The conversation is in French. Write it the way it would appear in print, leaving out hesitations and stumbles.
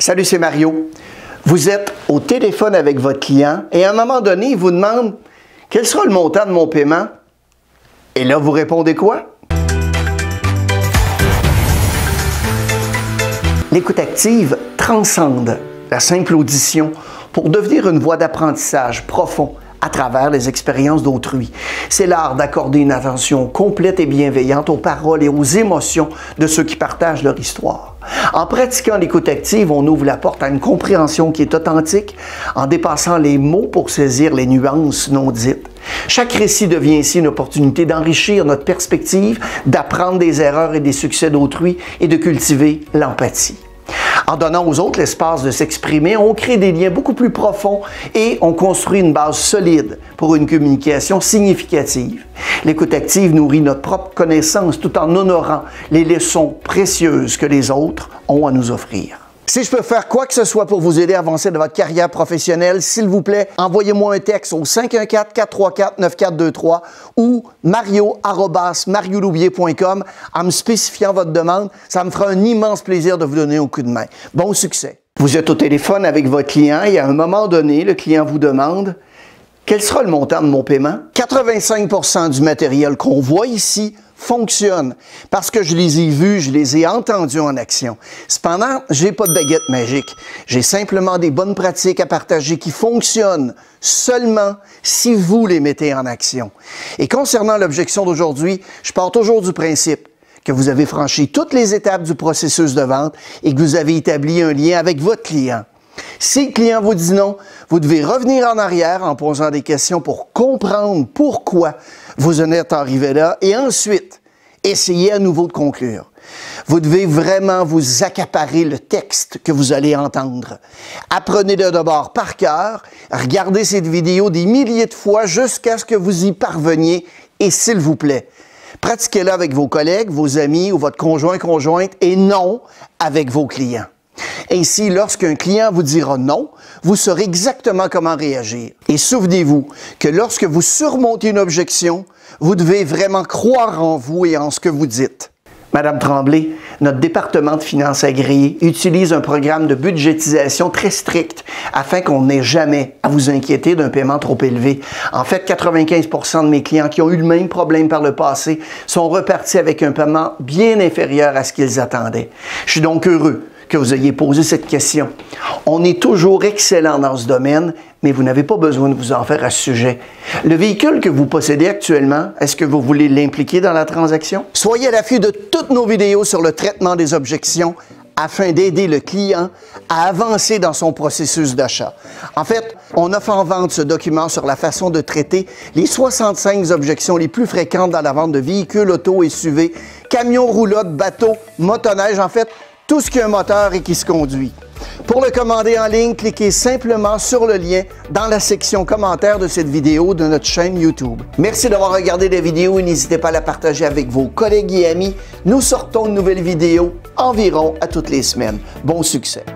Salut, c'est Mario. Vous êtes au téléphone avec votre client et à un moment donné, il vous demande « Quel sera le montant de mon paiement? » Et là, vous répondez quoi? L'écoute active transcende la simple audition pour devenir une voie d'apprentissage profond à travers les expériences d'autrui. C'est l'art d'accorder une attention complète et bienveillante aux paroles et aux émotions de ceux qui partagent leur histoire. En pratiquant l'écoute active, on ouvre la porte à une compréhension qui est authentique en dépassant les mots pour saisir les nuances non dites. Chaque récit devient ici une opportunité d'enrichir notre perspective, d'apprendre des erreurs et des succès d'autrui et de cultiver l'empathie. En donnant aux autres l'espace de s'exprimer, on crée des liens beaucoup plus profonds et on construit une base solide pour une communication significative. L'écoute active nourrit notre propre connaissance tout en honorant les leçons précieuses que les autres ont à nous offrir. Si je peux faire quoi que ce soit pour vous aider à avancer dans votre carrière professionnelle, s'il vous plaît, envoyez-moi un texte au 514-434-9423 ou mario@marioloubier.com en me spécifiant votre demande. Ça me fera un immense plaisir de vous donner un coup de main. Bon succès! Vous êtes au téléphone avec votre client et à un moment donné, le client vous demande « Quel sera le montant de mon paiement? » 85% du matériel qu'on voit ici fonctionne parce que je les ai vus, je les ai entendus en action. Cependant, je n'ai pas de baguette magique. J'ai simplement des bonnes pratiques à partager qui fonctionnent seulement si vous les mettez en action. Et concernant l'objection d'aujourd'hui, je pars toujours du principe que vous avez franchi toutes les étapes du processus de vente et que vous avez établi un lien avec votre client. Si le client vous dit non, vous devez revenir en arrière en posant des questions pour comprendre pourquoi vous en êtes arrivé là et ensuite, essayez à nouveau de conclure. Vous devez vraiment vous accaparer le texte que vous allez entendre. Apprenez-le d'abord par cœur, regardez cette vidéo des milliers de fois jusqu'à ce que vous y parveniez et s'il vous plaît, pratiquez-le avec vos collègues, vos amis ou votre conjoint-conjointe et non avec vos clients. Ainsi, lorsqu'un client vous dira non, vous saurez exactement comment réagir. Et souvenez-vous que lorsque vous surmontez une objection, vous devez vraiment croire en vous et en ce que vous dites. Madame Tremblay, notre département de finances agréé utilise un programme de budgétisation très strict afin qu'on n'ait jamais à vous inquiéter d'un paiement trop élevé. En fait, 95% de mes clients qui ont eu le même problème par le passé sont repartis avec un paiement bien inférieur à ce qu'ils attendaient. Je suis donc heureux que vous ayez posé cette question. On est toujours excellent dans ce domaine, mais vous n'avez pas besoin de vous en faire à ce sujet. Le véhicule que vous possédez actuellement, est-ce que vous voulez l'impliquer dans la transaction? Soyez à l'affût de toutes nos vidéos sur le traitement des objections afin d'aider le client à avancer dans son processus d'achat. En fait, on offre en vente ce document sur la façon de traiter les 65 objections les plus fréquentes dans la vente de véhicules, auto, SUV, camions, roulottes, bateaux, motoneige, en fait, tout ce qui a un moteur et qui se conduit. Pour le commander en ligne, cliquez simplement sur le lien dans la section commentaires de cette vidéo de notre chaîne YouTube. Merci d'avoir regardé la vidéo et n'hésitez pas à la partager avec vos collègues et amis. Nous sortons une nouvelle vidéo environ à toutes les semaines. Bon succès!